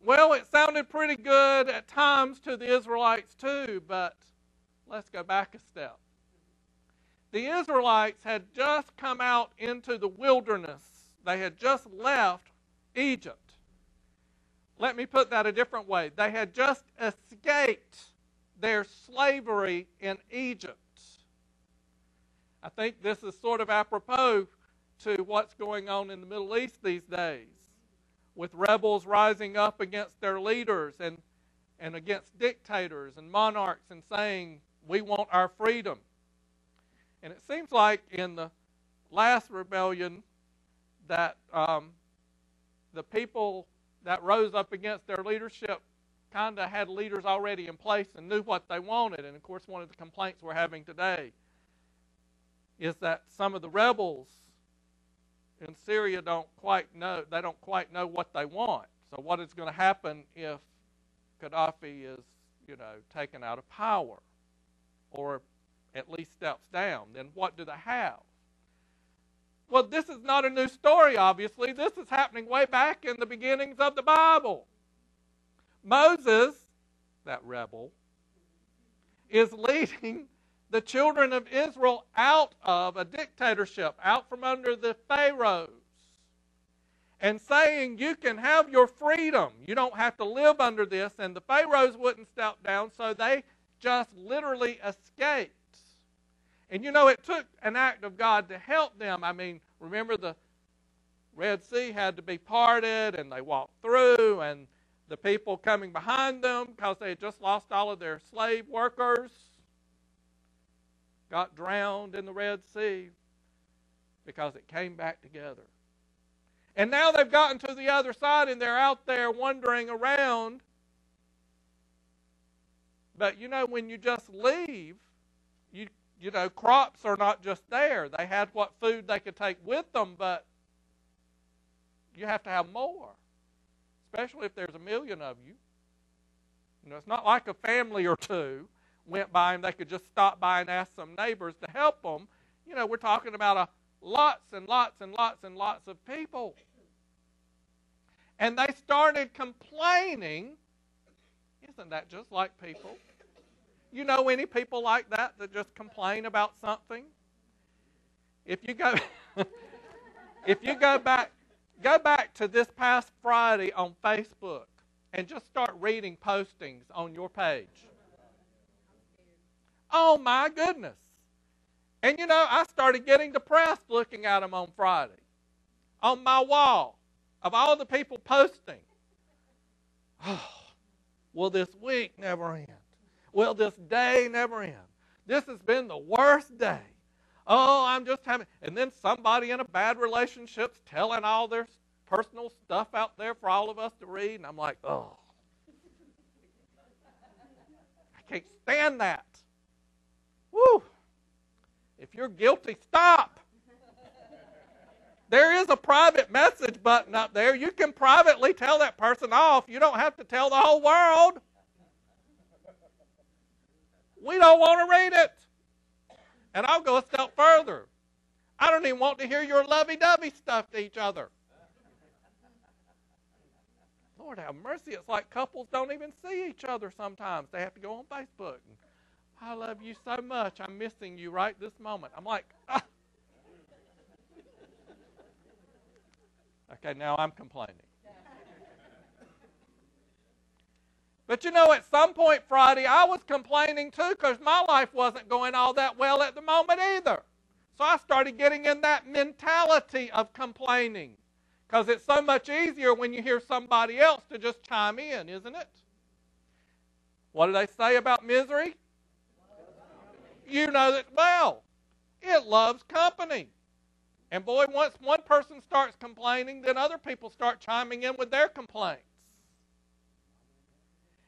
Well, it sounded pretty good at times to the Israelites too, but let's go back a step. The Israelites had just come out into the wilderness. They had just left Egypt. Let me put that a different way. They had just escaped their slavery in Egypt. I think this is sort of apropos to what's going on in the Middle East these days, with rebels rising up against their leaders and against dictators and monarchs and saying, we want our freedom. And it seems like in the last rebellion that the people that rose up against their leadership kind of had leaders already in place and knew what they wanted. And of course, one of the complaints we're having today is that some of the rebels in Syria don't quite know what they want. So what is going to happen if Gaddafi is, taken out of power or at least steps down? Then what do they have? Well, this is not a new story, obviously. This is happening way back in the beginnings of the Bible. Moses, that rebel, is leading the children of Israel out of a dictatorship, out from under the pharaohs, and saying, you can have your freedom. You don't have to live under this. And the pharaohs wouldn't step down, so they just literally escaped. And it took an act of God to help them. I mean, remember the Red Sea had to be parted, and they walked through, and the people coming behind them, because they had just lost all of their slave workers, got drowned in the Red Sea because it came back together. And now they've gotten to the other side, and they're out there wandering around. But when you just leave, crops are not just there. They had what food they could take with them, but you have to have more, especially if there's a million of you. It's not like a family or two went by and they could just stop by and ask some neighbors to help them. We're talking about lots and lots and lots and lots of people. And they started complaining. Isn't that just like people? You know any people like that just complain about something? If you go back to this past Friday on Facebook and just start reading postings on your page. Oh my goodness. And I started getting depressed looking at them on Friday. On my wall of all the people posting. Oh, will this week never end? Will this day never end? This has been the worst day. Oh, I'm just having... And then somebody in a bad relationship's telling all their personal stuff out there for all of us to read. And I'm like, oh. I can't stand that. Woo! If you're guilty, stop. There is a private message button up there. You can privately tell that person off. You don't have to tell the whole world. We don't want to read it. And I'll go a step further. I don't even want to hear your lovey-dovey stuff to each other. Lord have mercy. It's like couples don't even see each other sometimes. They have to go on Facebook. And, I love you so much. I'm missing you right this moment. I'm like, ah. Okay, now I'm complaining. But at some point Friday, I was complaining too because my life wasn't going all that well at the moment either. So I started getting in that mentality of complaining because it's so much easier when you hear somebody else to just chime in, isn't it? What do they say about misery? You know that well. It loves company. And boy, once one person starts complaining, then other people start chiming in with their complaints.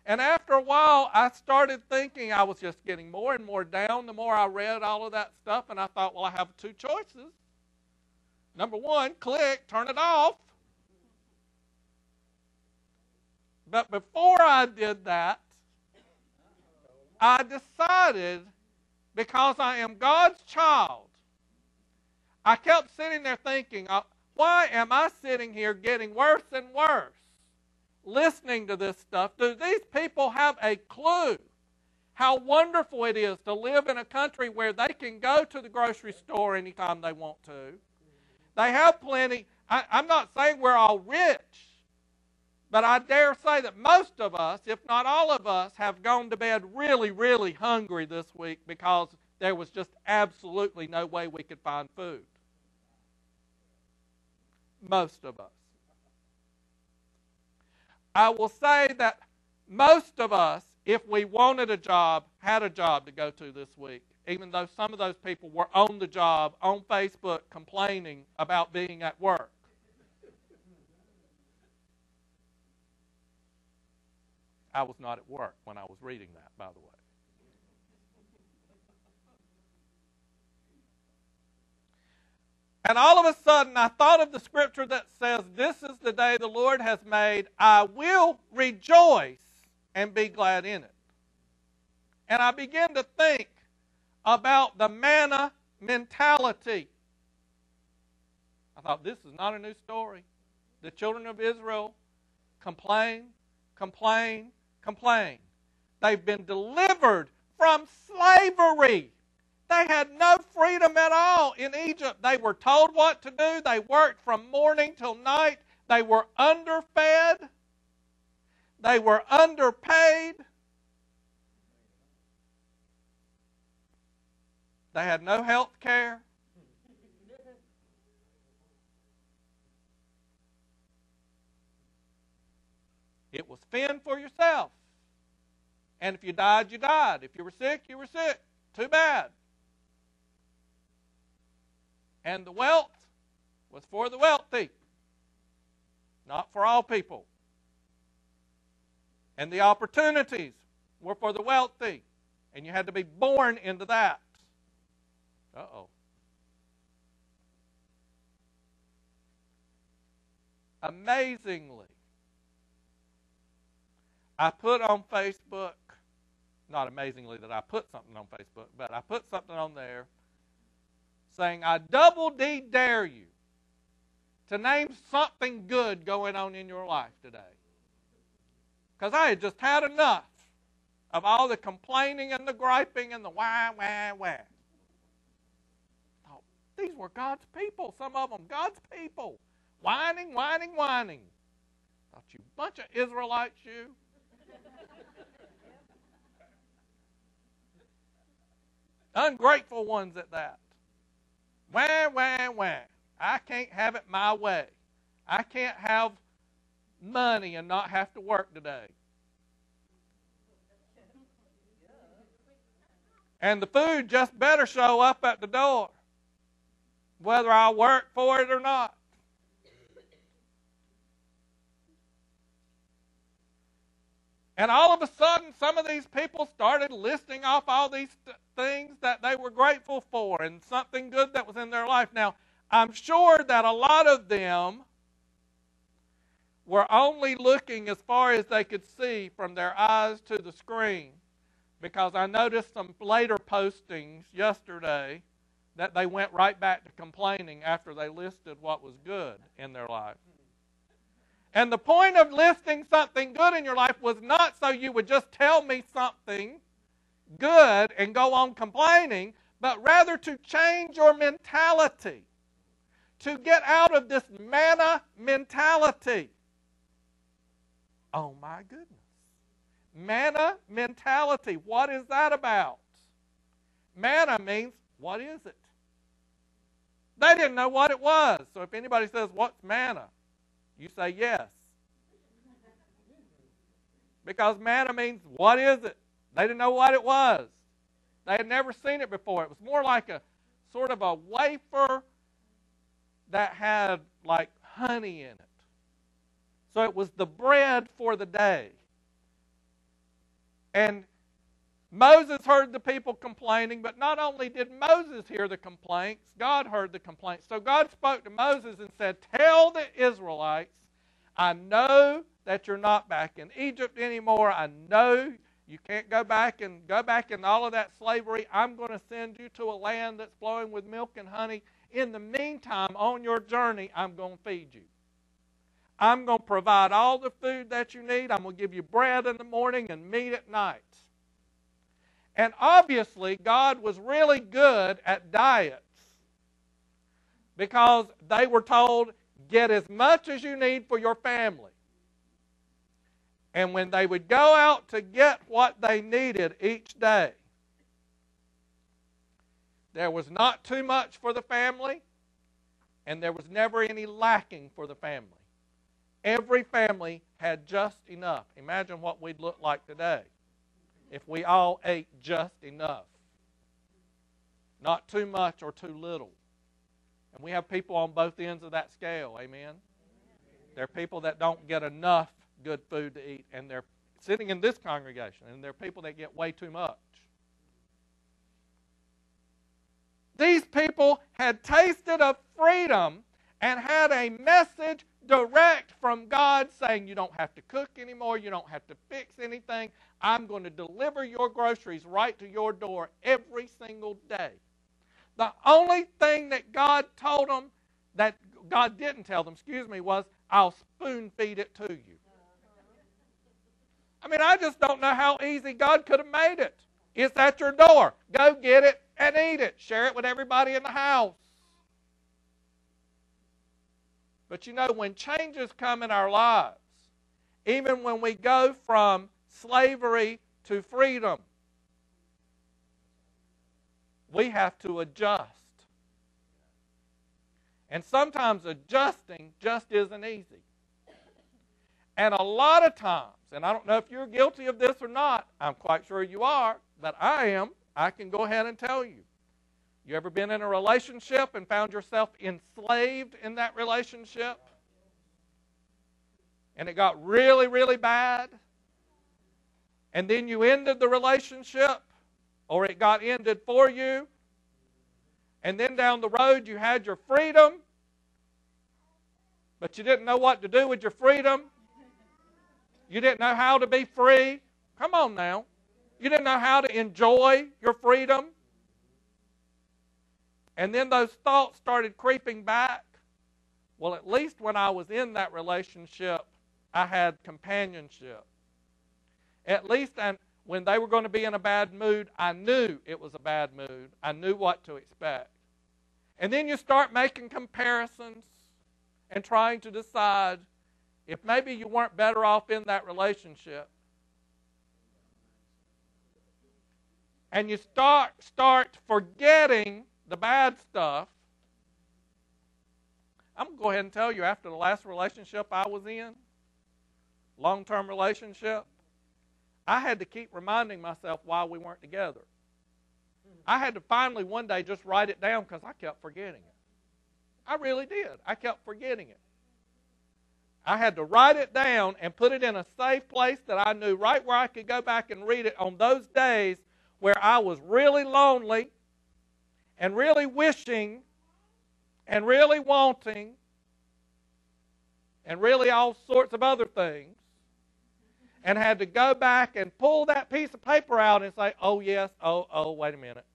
And after a while, I started thinking I was just getting more and more down the more I read all of that stuff. And I thought, well, I have two choices. Number one, click, turn it off. But before I did that, I decided, because I am God's child, I kept sitting there thinking, why am I sitting here getting worse and worse listening to this stuff, do these people have a clue how wonderful it is to live in a country where they can go to the grocery store anytime they want to? They have plenty. I'm not saying we're all rich, but I dare say that most of us, if not all of us, have gone to bed really, really hungry this week because there was just absolutely no way we could find food. Most of us. I will say that most of us, if we wanted a job, had a job to go to this week, even though some of those people were on the job, on Facebook, complaining about being at work. I was not at work when I was reading that, by the way. And all of a sudden, I thought of the scripture that says, "This is the day the Lord has made. I will rejoice and be glad in it." And I began to think about the manna mentality. I thought, this is not a new story. The children of Israel complain. They've been delivered from slavery. They had no freedom at all in Egypt. They were told what to do. They worked from morning till night. They were underfed. They were underpaid. They had no health care. It was fend for yourself. And if you died, you died. If you were sick, you were sick. Too bad. And the wealth was for the wealthy, not for all people. And the opportunities were for the wealthy, and you had to be born into that. Uh-oh. Amazingly, I put on Facebook, not amazingly that I put something on Facebook, but I put something on there saying, I double D dare you to name something good going on in your life today. Because I had just had enough of all the complaining and the griping and the wah. Oh, these were God's people, some of them, God's people. Whining. Thought, you bunch of Israelites, you. Ungrateful ones at that. Wah. I can't have it my way. I can't have money and not have to work today. And the food just better show up at the door, whether I work for it or not. And all of a sudden, some of these people started listing off all these things that they were grateful for and something good that was in their life. Now, I'm sure that a lot of them were only looking as far as they could see from their eyes to the screen, because I noticed some later postings yesterday that they went right back to complaining after they listed what was good in their life. And the point of listing something good in your life was not so you would just tell me something good and go on complaining, but rather to change your mentality, to get out of this manna mentality. Oh my goodness. Manna mentality, what is that about? Manna means, what is it? They didn't know what it was. So if anybody says, what's manna? You say yes. Because manna means, what is it? They didn't know what it was. They had never seen it before. It was more like a sort of a wafer that had like honey in it. So it was the bread for the day. And Moses heard the people complaining, but not only did Moses hear the complaints, God heard the complaints. So God spoke to Moses and said, tell the Israelites, I know that you're not back in Egypt anymore. I know you can't go back in all of that slavery. I'm going to send you to a land that's flowing with milk and honey. In the meantime, on your journey, I'm going to feed you. I'm going to provide all the food that you need. I'm going to give you bread in the morning and meat at night. And obviously, God was really good at diets because they were told, get as much as you need for your family. And when they would go out to get what they needed each day, there was not too much for the family, and there was never any lacking for the family. Every family had just enough. Imagine what we'd look like today if we all ate just enough. Not too much or too little. And we have people on both ends of that scale, amen? There are people that don't get enough good food to eat, and they're sitting in this congregation, and there are people that get way too much. These people had tasted of freedom and had a message direct from God saying, you don't have to cook anymore, you don't have to fix anything. I'm going to deliver your groceries right to your door every single day. The only thing that God told them, that God didn't tell them, was, I'll spoon feed it to you. I mean, I just don't know how easy God could have made it. It's at your door. Go get it and eat it. Share it with everybody in the house. But you know, when changes come in our lives, even when we go from slavery to freedom, we have to adjust. And sometimes adjusting just isn't easy. And a lot of times, and I don't know if you're guilty of this or not, I'm quite sure you are, but I am. I can go ahead and tell you. You ever been in a relationship and found yourself enslaved in that relationship? And it got really, really bad? And then you ended the relationship, or it got ended for you, and then down the road you had your freedom, but you didn't know what to do with your freedom. You didn't know how to be free. Come on now. You didn't know how to enjoy your freedom. And then those thoughts started creeping back. Well, at least when I was in that relationship, I had companionship. At least when they were going to be in a bad mood, I knew it was a bad mood. I knew what to expect. And then you start making comparisons and trying to decide if maybe you weren't better off in that relationship. And you start forgetting the bad stuff. I'm going to go ahead and tell you, after the last relationship I was in, long-term relationship, I had to keep reminding myself why we weren't together. I had to finally one day just write it down because I kept forgetting it. I really did. I kept forgetting it. I had to write it down and put it in a safe place that I knew right where I could go back and read it on those days where I was really lonely and really wishing and really wanting and really all sorts of other things, and had to go back and pull that piece of paper out and say, oh yes, oh, wait a minute.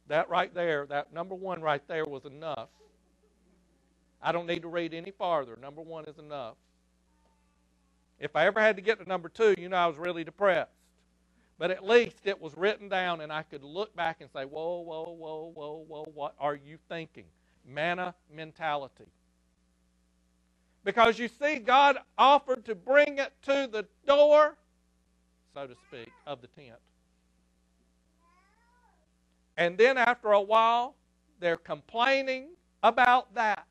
That right there, that number one right there was enough. I don't need to read any farther. Number one is enough. If I ever had to get to number two, you know I was really depressed. But at least it was written down and I could look back and say, whoa, whoa, whoa, whoa, whoa, what are you thinking? Manna mentality. Because you see, God offered to bring it to the door, so to speak, of the tent. And then after a while, they're complaining about that.